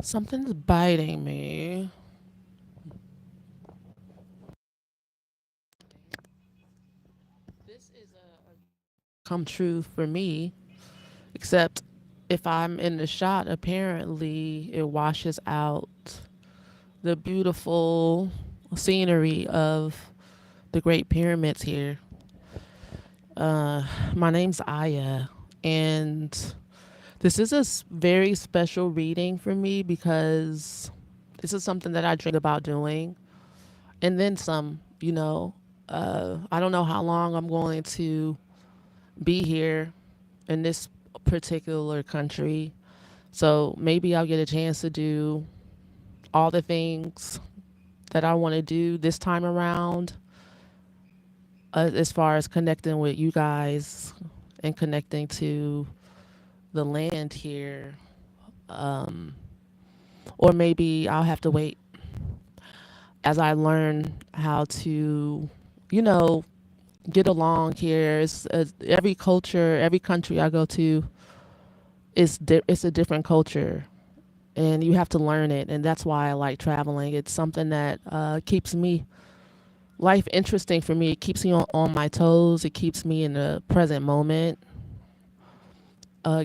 Something's biting me. This is a come true for me, except if I'm in the shot, apparently it washes out the beautiful scenery of the Great Pyramids here. My name's Aya, and this is a very special reading for me because this is something that I dreamed about doing, and then some. I don't know how long I'm going to be here in this particular country, so maybe I'll get a chance to do all the things that I want to do this time around, as far as connecting with you guys and connecting to the land here. Um, or maybe I'll have to wait as I learn how to, you know, get along here. Every culture, every country I go to, it's a different culture, and you have to learn it. And that's why I like traveling. It's something that keeps me life interesting for me. It keeps me on my toes. It keeps me in the present moment.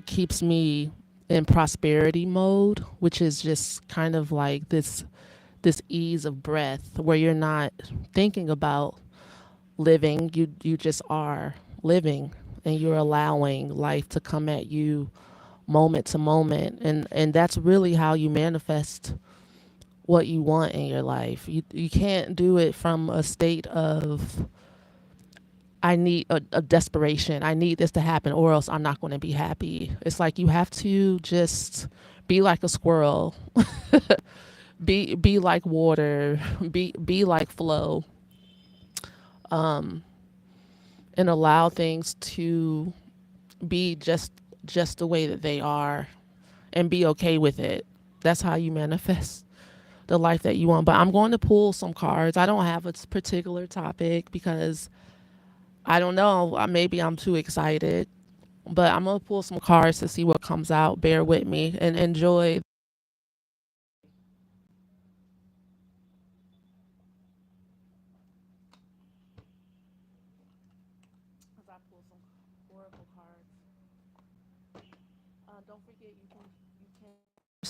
Keeps me in prosperity mode, which is just kind of like this ease of breath where you're not thinking about living. You just are living, and you're allowing life to come at you moment to moment, and that's really how you manifest what you want in your life. You can't do it from a state of I need a desperation. I need this to happen, or else I'm not going to be happy. It's like you have to just be like a squirrel, be like water, be like flow, um, and allow things to be just the way that they are, and be okay with it. That's how you manifest the life that you want. But I'm going to pull some cards. I don't have a particular topic because I don't know. Maybe I'm too excited, but I'm gonna pull some cards to see what comes out. Bear with me and enjoy. As I pull some oracle cards, don't forget you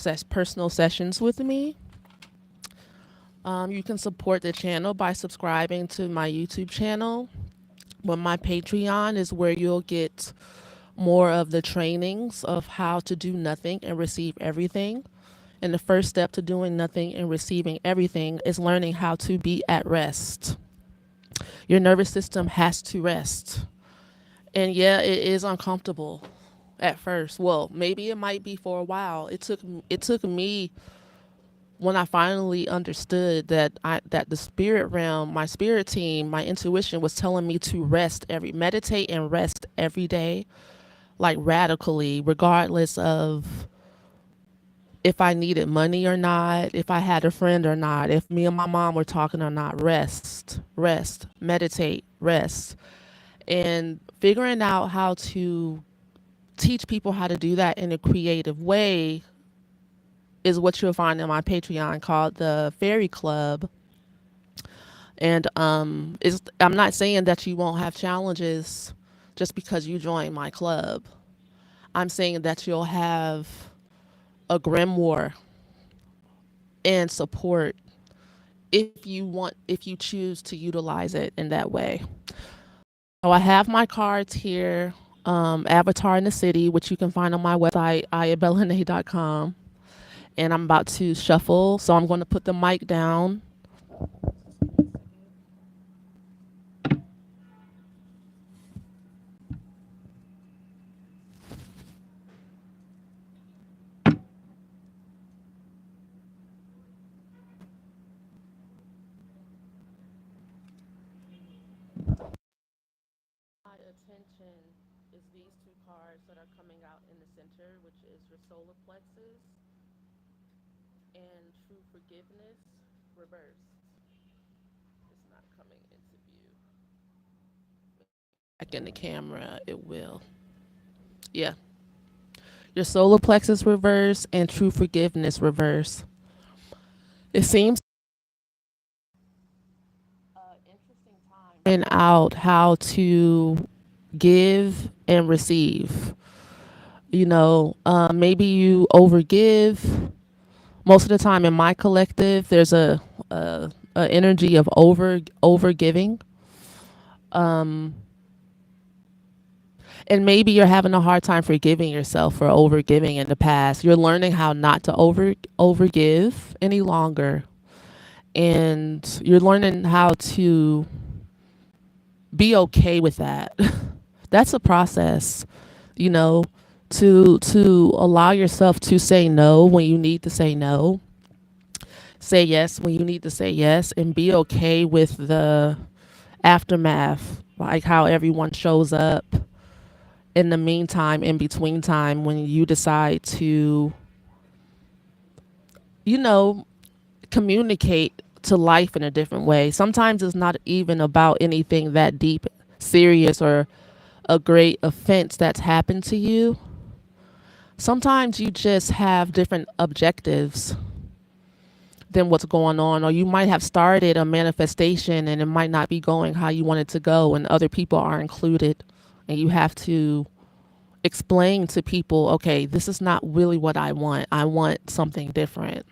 can personal sessions with me. You can support the channel by subscribing to my YouTube channel. But my Patreon is where you'll get more of the trainings of how to do nothing and receive everything. And the first step to doing nothing and receiving everything is learning how to be at rest. Your nervous system has to rest. And yeah, it is uncomfortable at first. Well, maybe it might be for a while. It took me when I finally understood that the spirit realm, my spirit team, my intuition was telling me to meditate and rest every day, like radically, regardless of if I needed money or not, if I had a friend or not, if me and my mom were talking or not. Rest, meditate, rest. And figuring out how to teach people how to do that in a creative way is what you'll find in my Patreon called the Fairy Club. And I'm not saying that you won't have challenges just because you join my club. I'm saying that you'll have a grimoire and support if you choose to utilize it in that way. So I have my cards here, Avatar in the City, which you can find on my website, ayabellene.com. And I'm about to shuffle, so I'm going to put the mic down. My attention is these two cards that are coming out in the center, which is your solar plexus and true forgiveness reversed. It's not coming into view. Back in the camera, it will. Yeah. your solar plexus reverse, and true forgiveness reverse. It seems interesting time and out how to give and receive. Maybe you overgive. Most of the time in my collective, there's a energy of over giving. And maybe you're having a hard time forgiving yourself for over giving in the past. You're learning how not to over give any longer, and you're learning how to be okay with that. That's a process, you know, to allow yourself to say no when you need to say no, say yes when you need to say yes, and be okay with the aftermath, like how everyone shows up in the meantime, in between time, when you decide to, you know, communicate to life in a different way. Sometimes it's not even about anything that deep, serious, or a great offense that's happened to you. Sometimes you just have different objectives than what's going on, or you might have started a manifestation and it might not be going how you want it to go, and other people are included, and you have to explain to people, okay, this is not really what I want. I want something different.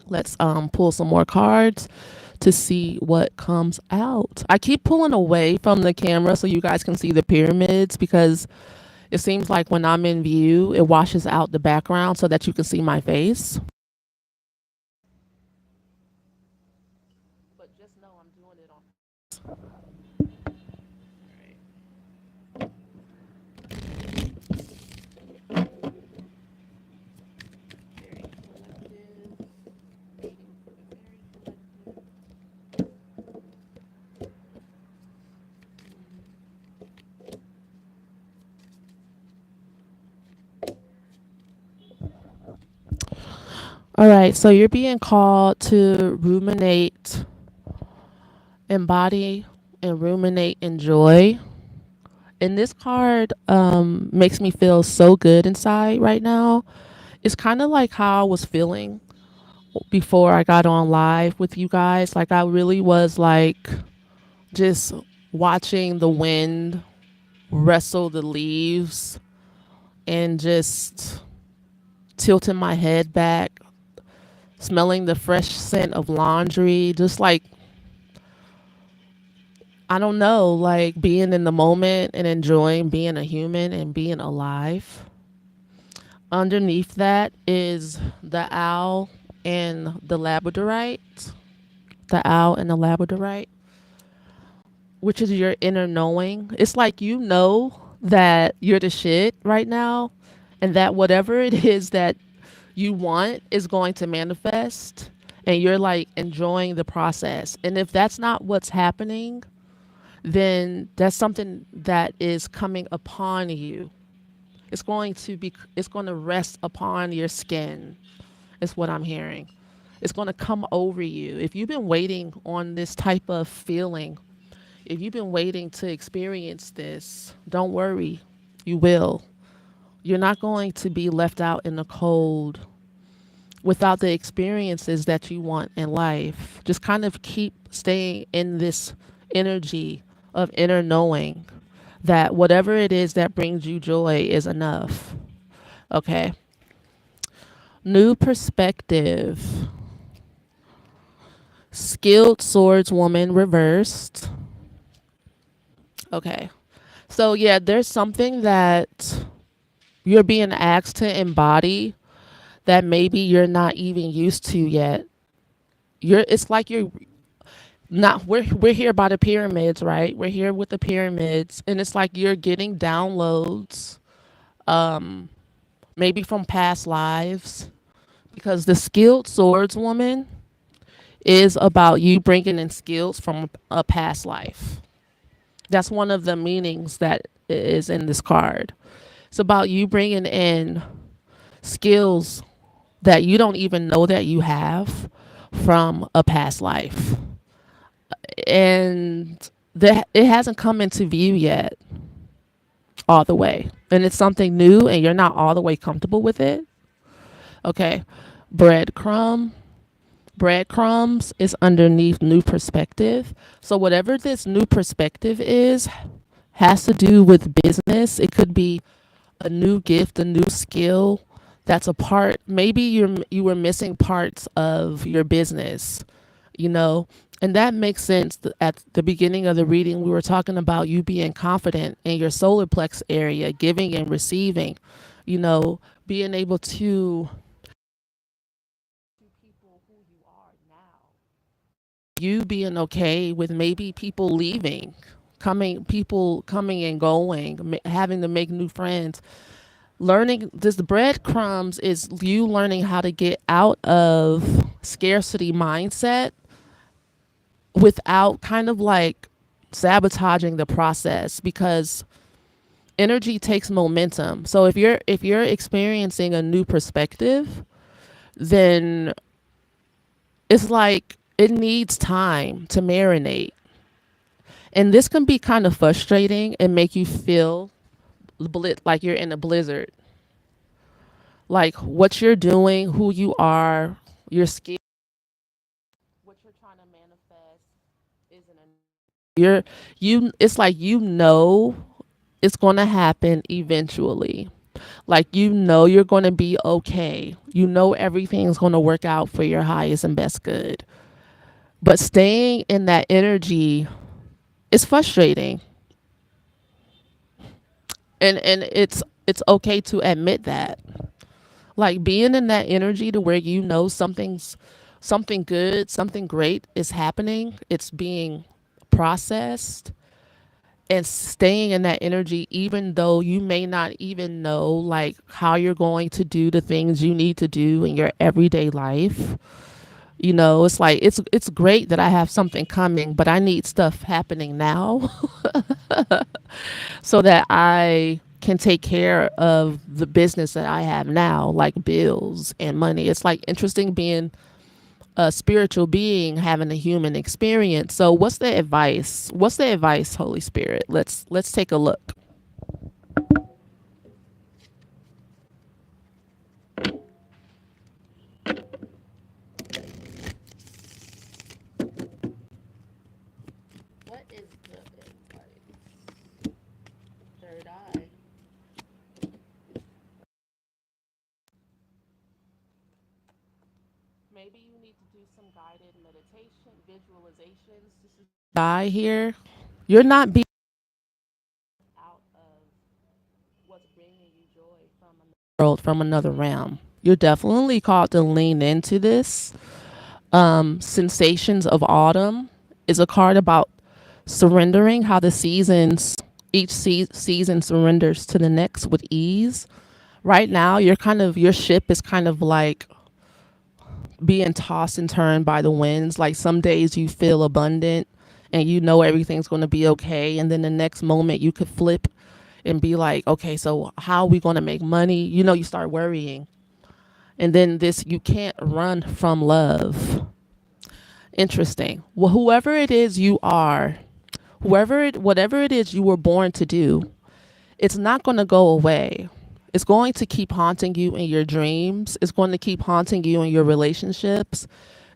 Let's pull some more cards to see what comes out. I keep pulling away from the camera so you guys can see the pyramids, because it seems like when I'm in view, it washes out the background so that you can see my face. But just know I'm doing it on. Very collective. Waiting for the very collective. All right, so you're being called to ruminate, embody, and ruminate in joy. And this card makes me feel so good inside right now. It's kind of like how I was feeling before I got on live with you guys. Like I really was like just watching the wind wrestle the leaves and just tilting my head back, smelling the fresh scent of laundry, just like, I don't know, like being in the moment and enjoying being a human and being alive. Underneath that is the owl and the labradorite. The owl and the labradorite, which is your inner knowing. It's like you know that you're the shit right now, and that whatever it is that you want is going to manifest, and you're like enjoying the process. And if that's not what's happening, then that's something that is coming upon you. It's going to rest upon your skin, is what I'm hearing. It's going to come over you. If you've been waiting on this type of feeling, if you've been waiting to experience this, don't worry. You will. You're not going to be left out in the cold without the experiences that you want in life. Just kind of keep staying in this energy of inner knowing that whatever it is that brings you joy is enough. Okay. New perspective. Skilled swordswoman reversed. Okay. So yeah, there's something that you're being asked to embody that maybe you're not even used to yet. It's like you're not we're here by the pyramids, right? We're here with the pyramids, and it's like you're getting downloads, maybe from past lives, because the skilled swordswoman is about you bringing in skills from a past life. That's one of the meanings that is in this card. It's about you bringing in skills that you don't even know that you have from a past life. And that it hasn't come into view yet. all the way, and it's something new and you're not all the way comfortable with it. Okay. Breadcrumb. Breadcrumbs is underneath new perspective. So whatever this new perspective is has to do with business. It could be a new gift, a new skill that's a part. Maybe you were missing parts of your business, you know, and that makes sense. At the beginning of the reading, we were talking about you being confident in your solar plex area, giving and receiving, you know, being able to people who you are now. You being okay with maybe people leaving, people coming and going, having to make new friends. Learning this breadcrumbs is you learning how to get out of scarcity mindset without kind of like sabotaging the process, because energy takes momentum. So if you're experiencing a new perspective, then it's like it needs time to marinate. And this can be kind of frustrating and make you feel like you're in a blizzard. Like what you're doing, who you are, your skill, what you're trying to manifest isn't enough. It's like it's going to happen eventually. Like you're going to be okay. You know everything's going to work out for your highest and best good. But staying in that energy is frustrating. And it's okay to admit that. Like being in that energy to where you know something good, something great is happening, it's being processed, and staying in that energy even though you may not even know like how you're going to do the things you need to do in your everyday life. You know, it's like it's great that I have something coming, but I need stuff happening now so that I can take care of the business that I have now, like bills and money. It's like interesting being a spiritual being having a human experience. So what's the advice? What's the advice, Holy Spirit? Let's take a look. What is the advice? Third eye. Maybe you need to do some guided meditation, visualizations. This is die here. You're not being out of what's bringing you joy from another world, from another realm. You're definitely called to lean into this. Sensations of Autumn is a card about surrendering, how the seasons, season surrenders to the next with ease. Right now, your ship is kind of like being tossed and turned by the winds. Like some days you feel abundant and you know everything's going to be okay. And then the next moment you could flip and be like, okay, so how are we going to make money? You know, you start worrying. And then you can't run from love. Interesting. Well, whoever it is you are, whatever it is you were born to do, it's not going to go away. It's going to keep haunting you in your dreams. It's going to keep haunting you in your relationships.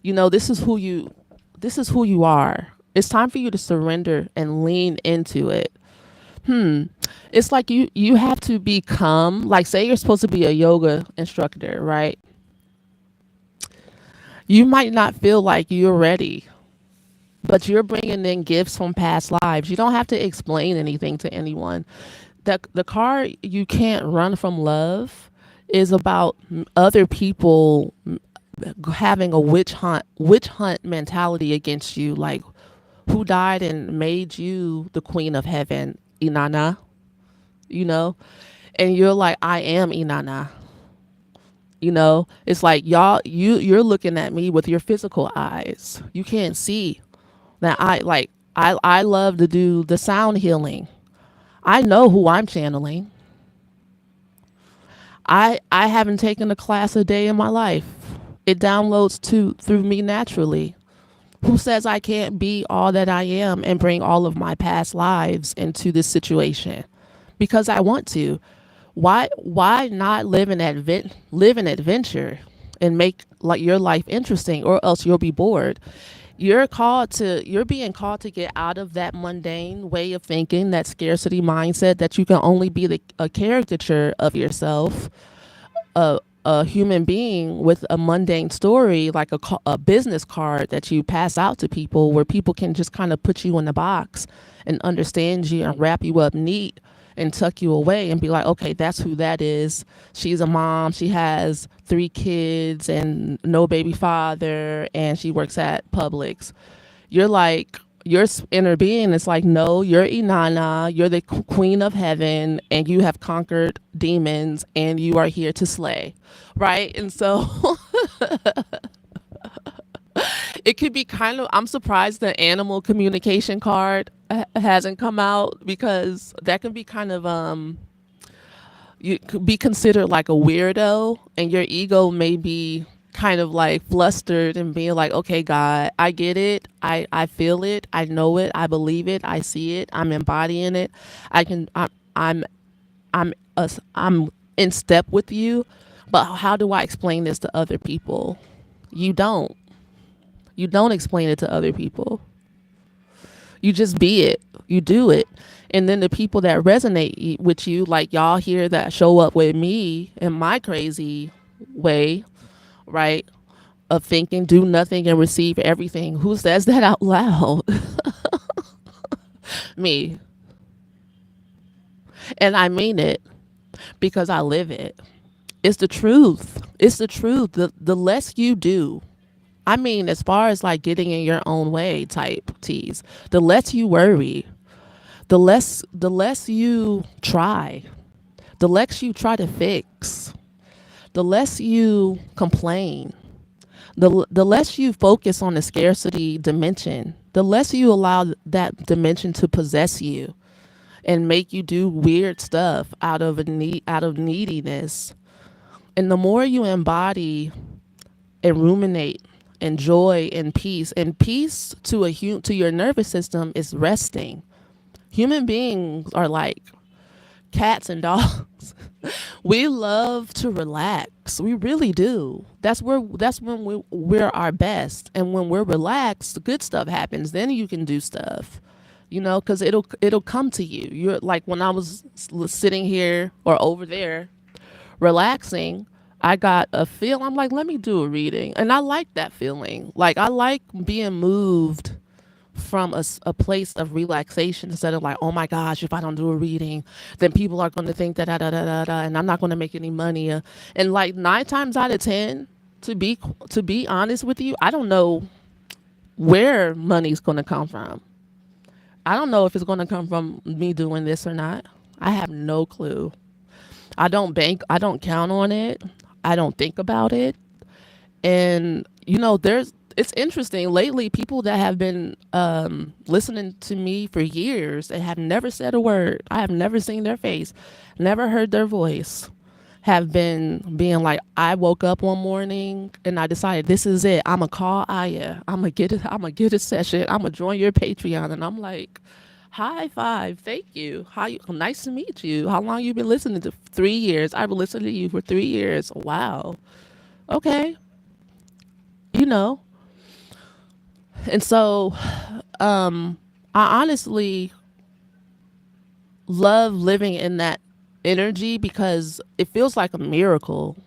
You know, this is who you are. It's time for you to surrender and lean into it. It's like you have to become, like say you're supposed to be a yoga instructor, right? You might not feel like you're ready, but you're bringing in gifts from past lives. You don't have to explain anything to anyone. The card you can't run from love is about other people having a witch hunt mentality against you, like who died and made you the queen of heaven, Inanna, you know? And you're like, I am Inanna. You know, it's like you're looking at me with your physical eyes. You can't see that I love to do the sound healing. I know who I'm channeling. I haven't taken a class a day in my life. It downloads through me naturally. Who says I can't be all that I am and bring all of my past lives into this situation? because I want to. Why not live an adventure and make like your life interesting, or else you'll be bored. You're being called to get out of that mundane way of thinking, that scarcity mindset that you can only be a caricature of yourself, a human being with a mundane story, like a business card that you pass out to people, where people can just kind of put you in the box and understand you and wrap you up neat and tuck you away and be like, okay, that's who that is. She's a mom. She has 3 kids and no baby father, and she works at Publix. You're like, your inner being is like, no, you're Inanna, you're the queen of heaven, and you have conquered demons, and you are here to slay, right? And so it could be kind of, I'm surprised the animal communication card hasn't come out, because that can be kind of you could be considered like a weirdo, and your ego may be kind of like flustered and being like, okay, God, I get it, I feel it, I know it, I believe it, I see it, I'm embodying it, I can I'm I'm in step with you. But how do I explain this to other people? You don't. You don't explain it to other people. You just be it. You do it. And then the people that resonate with you, like y'all here that show up with me in my crazy way, right? Of thinking, do nothing and receive everything. Who says that out loud? Me. And I mean it, because I live it. It's the truth. It's the truth. The less you do, I mean, as far as like getting in your own way type tease, the less you worry, the less you try, the less you try to fix, the less you complain, the less you focus on the scarcity dimension, the less you allow that dimension to possess you and make you do weird stuff out of neediness. And the more you embody and ruminate and joy and peace to your nervous system is resting. Human beings are like cats and dogs. We love to relax. We really do. We're our best. And when we're relaxed, good stuff happens. Then you can do stuff. Because it'll come to you. You're like, when I was sitting here or over there relaxing, I got a feel. I'm like, let me do a reading. And I like that feeling. Like, I like being moved from a place of relaxation, instead of like, oh my gosh, if I don't do a reading, then people are going to think that, da, da, da, da, da, and I'm not going to make any money. And like 9 times out of 10, to be honest with you, I don't know where money's going to come from. I don't know if it's going to come from me doing this or not. I have no clue. I don't bank. I don't count on it. I don't think about it. And it's interesting lately. People that have been listening to me for years and have never said a word. I have never seen their face, never heard their voice. Have been being like, I woke up one morning and I decided this is it. I'm gonna call Aya. I'm gonna get it. I'm gonna get a session. I'm gonna join your Patreon. And I'm like, high five, thank you. Nice to meet you. How long you been listening to? 3 years. I've been listening to you for 3 years. Wow. Okay. And so, I honestly love living in that energy, because it feels like a miracle.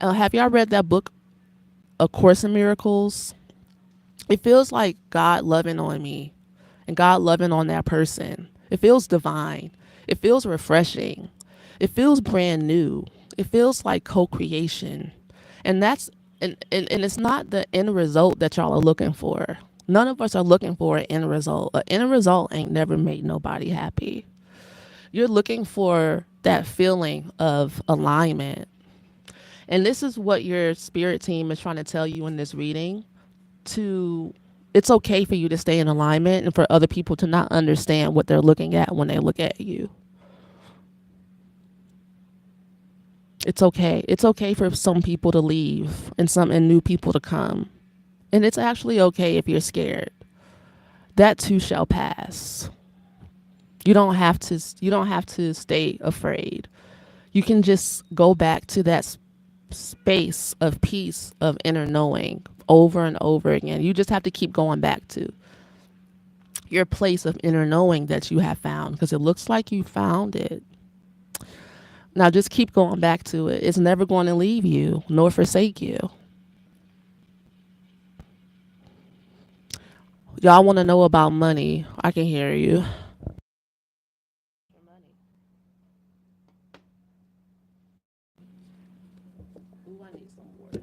Have y'all read that book, A Course in Miracles? It feels like God loving on me and God loving on that person. It feels divine. It feels refreshing. It feels brand new. It feels like co-creation. And it's not the end result that y'all are looking for. None of us are looking for an end result. An end result ain't never made nobody happy. You're looking for that feeling of alignment. And this is what your spirit team is trying to tell you in this reading. It's okay for you to stay in alignment, and for other people to not understand what they're looking at when they look at you. It's okay. It's okay for some people to leave and new people to come. And it's actually okay if you're scared. That too shall pass. You don't have to stay afraid. You can just go back to that space of peace, of inner knowing, over and over again. You just have to keep going back to your place of inner knowing that you have found, because it looks like you found it. Now just keep going back to it. It's never going to leave you nor forsake you. Y'all want to know about money? I can hear you. Ooh, I need some water.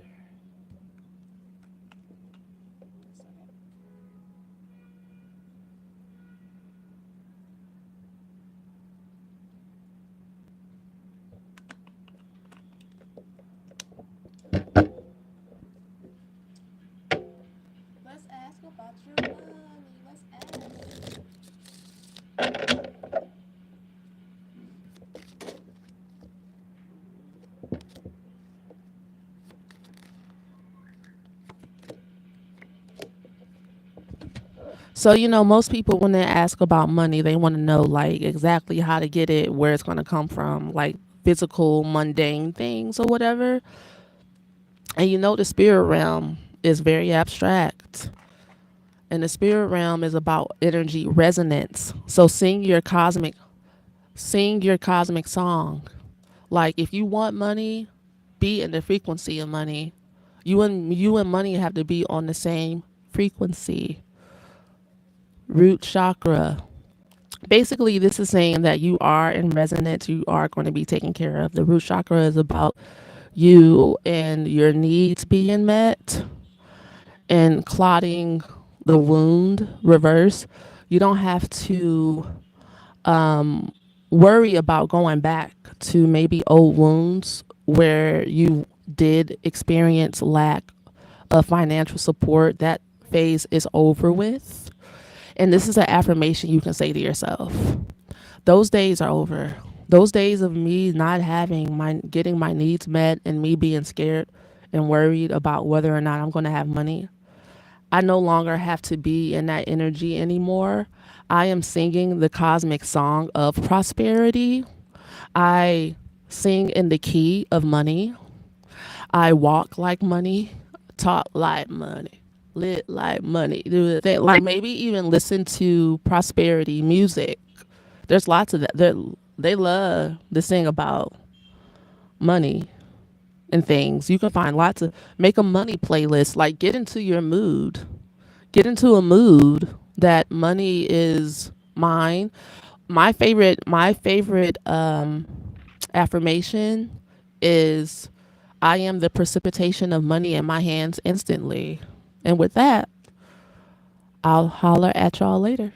Let's ask about your money. Let's ask. So, most people, when they ask about money, they want to know like exactly how to get it, where it's going to come from, like physical, mundane things or whatever. And the spirit realm is very abstract. And the spirit realm is about energy resonance. So sing your cosmic song. Like if you want money, be in the frequency of money. You and money have to be on the same frequency. Root chakra. Basically, this is saying that you are in resonance. You are going to be taken care of. The root chakra is about you and your needs being met and clotting the wound reverse. You don't have to worry about going back to maybe old wounds where you did experience lack of financial support. That phase is over with. And this is an affirmation you can say to yourself. Those days are over. Those days of me not getting my needs met and me being scared and worried about whether or not I'm going to have money. I no longer have to be in that energy anymore. I am singing the cosmic song of prosperity. I sing in the key of money. I walk like money, talk like money, lit like money. Do the thing, like maybe even listen to prosperity music. There's lots of that. They love to sing about money and things. You can find lots of make a money playlist. Like get into your mood. Get into a mood that money is mine. My favorite affirmation is I am the precipitation of money in my hands instantly. And with that, I'll holler at y'all later.